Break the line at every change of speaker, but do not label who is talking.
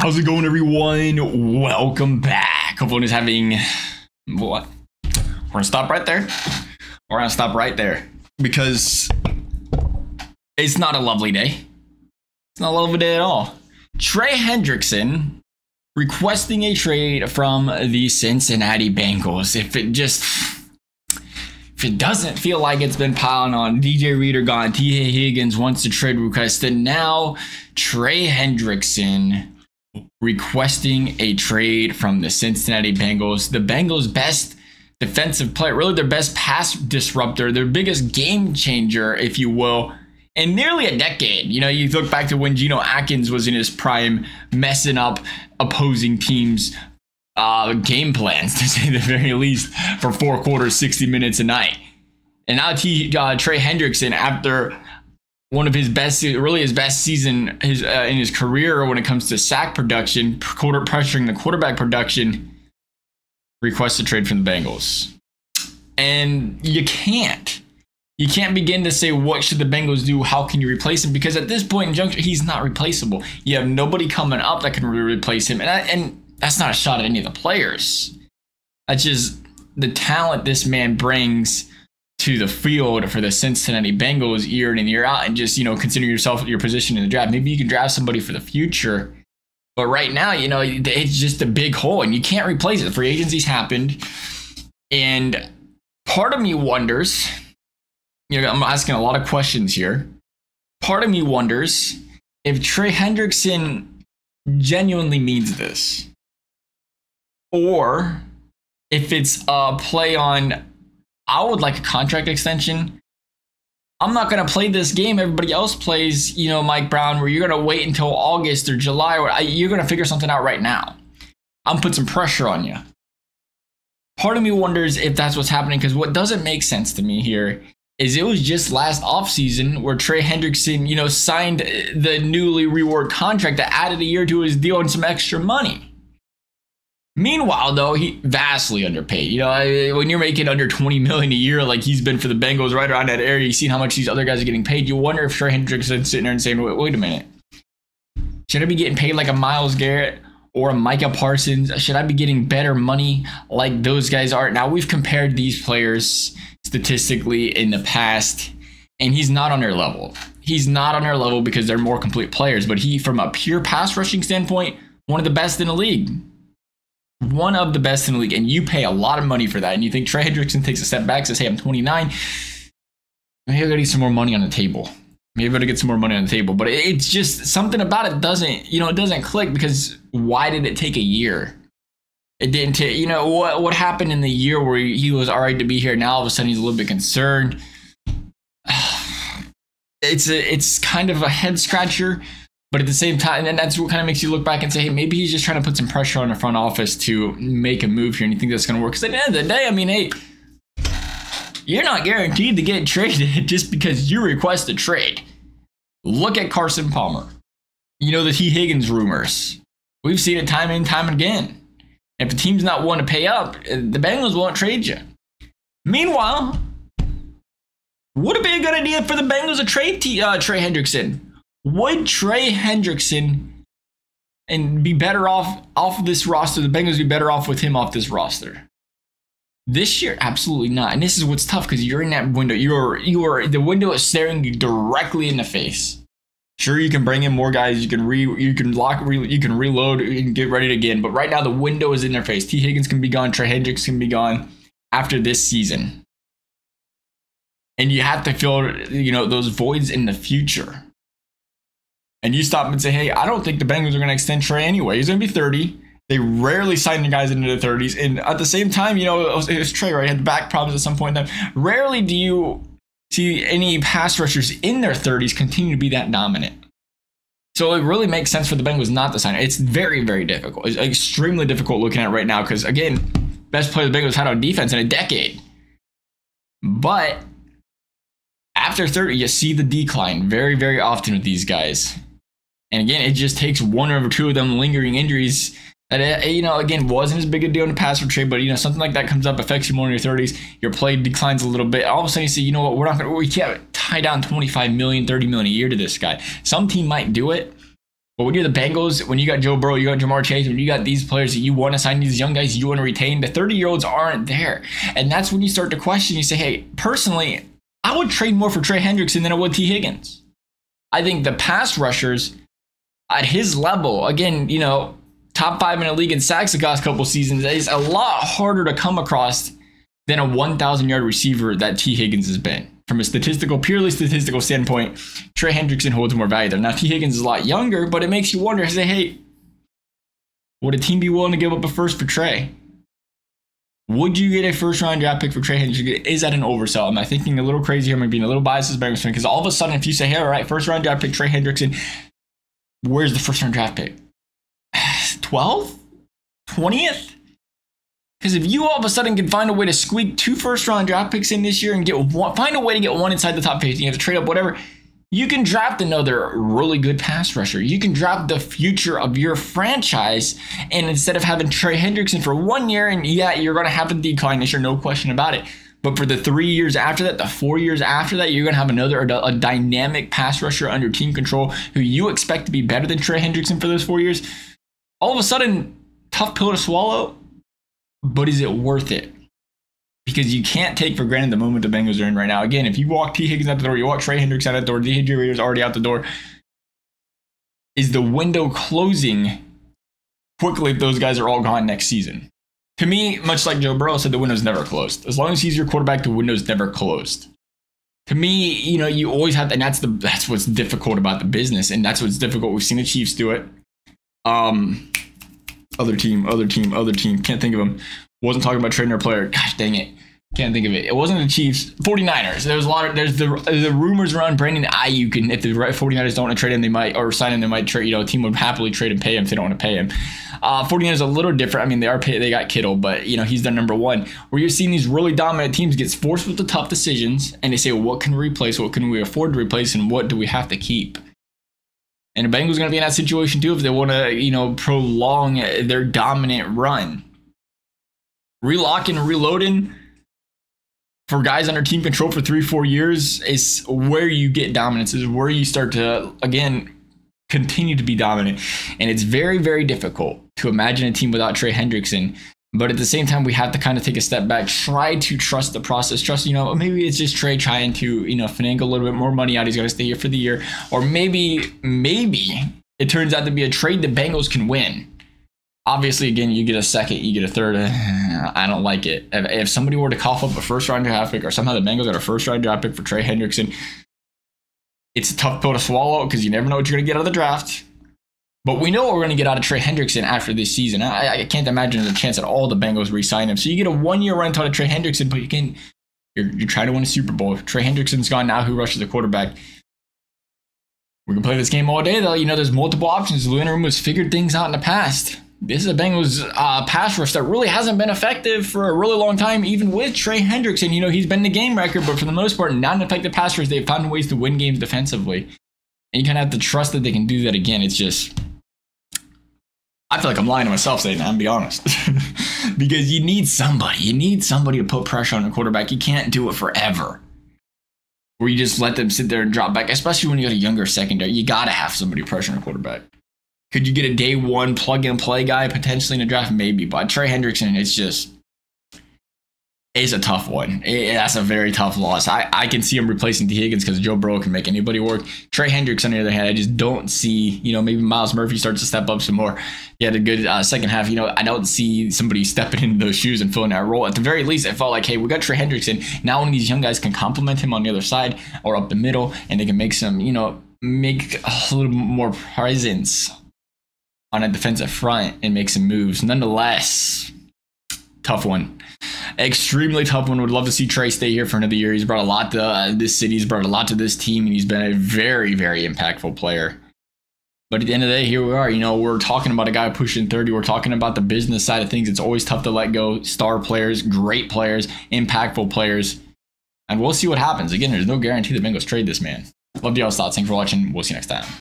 How's it going, everyone? Welcome back. Hope everyone is having what? We're gonna stop right there. We're gonna stop right there because it's not a lovely day. It's not a lovely day at all. Trey Hendrickson requesting a trade from the Cincinnati Bengals. If it doesn't feel like it's been piling on, DJ Reader gone, T. Higgins wants a trade request, and now Trey Hendrickson requesting a trade from the Cincinnati Bengals. The Bengals' best defensive player, really their best pass disruptor, their biggest game changer, if you will, in nearly a decade. You know, you look back to when Geno Atkins was in his prime, messing up opposing teams' game plans, to say the very least, for 4 quarters, 60 minutes a night. And now Trey Hendrickson, after one of his best, really his best season in his career when it comes to sack production, pressuring the quarterback production, requests a trade from the Bengals. And you can't begin to say, what should the Bengals do? How can you replace him? Because at this point in juncture, he's not replaceable. You have nobody coming up that can replace him. And that's not a shot at any of the players. That's just the talent this man brings to the field for the Cincinnati Bengals year in and year out. And just, you know, consider yourself your position in the draft. Maybe you can draft somebody for the future. But right now, you know, it's just a big hole and you can't replace it. The free agency's happened. And part of me wonders, you know, I'm asking a lot of questions here. Part of me wonders if Trey Hendrickson genuinely means this, or if it's a play on, I would like a contract extension. I'm not going to play this game everybody else plays, you know, Mike Brown, where you're going to wait until August or July, or you're going to figure something out right now. I'm putting some pressure on you. Part of me wonders if that's what's happening, because what doesn't make sense to me here is it was just last offseason where Trey Hendrickson, you know, signed the newly reworked contract that added a year to his deal and some extra money. Meanwhile, though, he vastly underpaid. You know, when you're making under $20 million a year, like he's been for the Bengals, right around that area, you've seen how much these other guys are getting paid. You wonder if Trey Hendrickson's sitting there and saying, wait a minute. Should I be getting paid like a Myles Garrett or a Micah Parsons? Should I be getting better money like those guys are? Now, we've compared these players statistically in the past, and he's not on their level. He's not on their level because they're more complete players, but he, from a pure pass rushing standpoint, one of the best in the league. One of the best in the league, and you pay a lot of money for that, and you think Trey Hendrickson takes a step back, says, hey, I'm 29, maybe I gotta get some more money on the table. Maybe I gotta get some more money on the table. But it's just something about it doesn't, you know, it doesn't click, because why did it take a year? It didn't take, you know, what happened in the year where he was all right to be here, now all of a sudden he's a little bit concerned. It's kind of a head scratcher. But at the same time, and that's what kind of makes you look back and say, hey, maybe he's just trying to put some pressure on the front office to make a move here, and you think that's going to work. Because at the end of the day, I mean, hey, you're not guaranteed to get traded just because you request a trade. Look at Carson Palmer. You know, the T. Higgins rumors. We've seen it time and time again. If the team's not willing to pay up, the Bengals won't trade you. Meanwhile, would it be a good idea for the Bengals to trade Trey Hendrickson? Would Trey Hendrickson and be better off of this roster? The Bengals be better off with him off this roster this year? Absolutely not. And this is what's tough, because you're in that window. The window is staring you directly in the face. Sure, you can bring in more guys. You can reload and get ready again. But right now, the window is in their face. T. Higgins can be gone. Trey Hendrickson can be gone after this season. And you have to fill, you know, those voids in the future. And you stop and say, hey, I don't think the Bengals are going to extend Trey anyway. He's going to be 30. They rarely sign the guys into the 30s. And at the same time, you know, it was Trey, right? He had back problems at some point in time. Rarely do you see any pass rushers in their 30s continue to be that dominant. So it really makes sense for the Bengals not to sign it. It's very, very difficult. It's extremely difficult looking at it right now because, again, best player the Bengals had on defense in a decade. But after 30, you see the decline very, very often with these guys. And again, it just takes one or two of them lingering injuries that, you know, again, wasn't as big a deal in the pass or trade, but, you know, something like that comes up, affects you more in your 30s, your play declines a little bit. All of a sudden you say, you know what, we can't tie down $25 million, $30 million a year to this guy. Some team might do it, But when you're the Bengals, when you got Joe Burrow, you got Jamar Chase, when you got these players that you want to sign, these young guys you want to retain, the 30-year-olds aren't there. And that's when you start to question. You say, hey, personally, I would trade more for Trey Hendrickson than I would T. Higgins. I think the pass rushers at his level, again, you know, top 5 in the league in sacks the last couple seasons, is a lot harder to come across than a 1,000-yard receiver that T. Higgins has been. From a purely statistical standpoint, Trey Hendrickson holds more value there. Now, T. Higgins is a lot younger, but it makes you wonder, say, hey, would a team be willing to give up a first for Trey? Would you get a first-round draft pick for Trey Hendrickson? Is that an oversell? Am I thinking a little crazy here? Am I being a little biased as a Bengals fan? Because all of a sudden, if you say, hey, all right, first-round draft pick Trey Hendrickson, where's the first-round draft pick? 12th? 20th? Because if you all of a sudden can find a way to squeak 2 first-round draft picks in this year and find a way to get one inside the top 15, you have to trade up, whatever, you can draft another really good pass rusher. You can draft the future of your franchise, and instead of having Trey Hendrickson for 1 year, and yeah, you're going to have a decline this year, no question about it. But for the 3 years after that, the 4 years after that, you're going to have a dynamic pass rusher under team control who you expect to be better than Trey Hendrickson for those 4 years. All of a sudden, tough pill to swallow. But is it worth it? Because you can't take for granted the moment the Bengals are in right now. Again, if you walk T. Higgins out the door, you walk Trey Hendrickson out the door, the injury is already out the door. Is the window closing quickly if those guys are all gone next season? To me, much like Joe Burrow said, the window's never closed. As long as he's your quarterback, the window's never closed. To me, you know, you always have to, and that's what's difficult about the business, and that's what's difficult. We've seen the Chiefs do it. Other team. Can't think of them. Wasn't talking about trading their player. Gosh dang it. Can't think of it. It wasn't the Chiefs. 49ers. There's the rumors around Brandon Ayuk, and if the 49ers don't want to trade him, they might, or sign him, they might trade, you know, a team would happily trade and pay him if they don't want to pay him. 49ers a little different. I mean, they got Kittle, but, you know, he's their number one. Where you're seeing these really dominant teams get forced with the tough decisions, and they say, well, what can we replace? What can we afford to replace? And what do we have to keep? And the Bengals are going to be in that situation too if they want to, you know, prolong their dominant run. Relocking and reloading for guys under team control for 3-4 years is where you get dominance, is where you start to, again, continue to be dominant. And it's very, very difficult to imagine a team without Trey Hendrickson. But at the same time, we have to kind of take a step back, try to trust the process, trust, you know, maybe it's just Trey trying to, you know, finagle a little bit more money out. He's going to stay here for the year. Or maybe it turns out to be a trade the Bengals can win. Obviously, again, you get a second, you get a third. I don't like it. If somebody were to cough up a first-round draft pick, or somehow the Bengals got a first-round draft pick for Trey Hendrickson, it's a tough pill to swallow because you never know what you're going to get out of the draft. But we know what we're going to get out of Trey Hendrickson after this season. I can't imagine there's a chance at all the Bengals re-sign him. So you get a 1-year rental out of Trey Hendrickson, but again, you're trying to win a Super Bowl. If Trey Hendrickson's gone now, who rushes the quarterback? We can play this game all day, though. You know, there's multiple options. Lou Anarumo has figured things out in the past. This is a Bengals pass rush that really hasn't been effective for a really long time, even with Trey Hendrickson. You know, he's been the game record, but for the most part, not an effective pass rush. They've found ways to win games defensively. And you kind of have to trust that they can do that again. It's just, I feel like I'm lying to myself saying that, I'm be honest. Because you need somebody. You need somebody to put pressure on the quarterback. You can't do it forever, where you just let them sit there and drop back, especially when you got a younger secondary. You got to have somebody pressure on the quarterback. Could you get a day one plug-and-play guy potentially in the draft? Maybe. But Trey Hendrickson, it's a tough one. That's a very tough loss. I can see him replacing T. Higgins because Joe Burrow can make anybody work. Trey Hendrickson, on the other hand, I just don't see, you know, maybe Myles Murphy starts to step up some more. He had a good second half. You know, I don't see somebody stepping into those shoes and filling that role. At the very least, it felt like, hey, we got Trey Hendrickson. Now one of these young guys can complement him on the other side or up the middle, and they can make some, you know, make a little more presence on a defensive front and make some moves. Nonetheless, tough one. Extremely tough one. Would love to see Trey stay here for another year. He's brought a lot to this city. He's brought a lot to this team, and he's been a very, very impactful player. But at the end of the day, here we are. You know, we're talking about a guy pushing 30. We're talking about the business side of things. It's always tough to let go. Star players, great players, impactful players. And we'll see what happens. Again, there's no guarantee the Bengals trade this man. Love y'all's thoughts. Thanks for watching. We'll see you next time.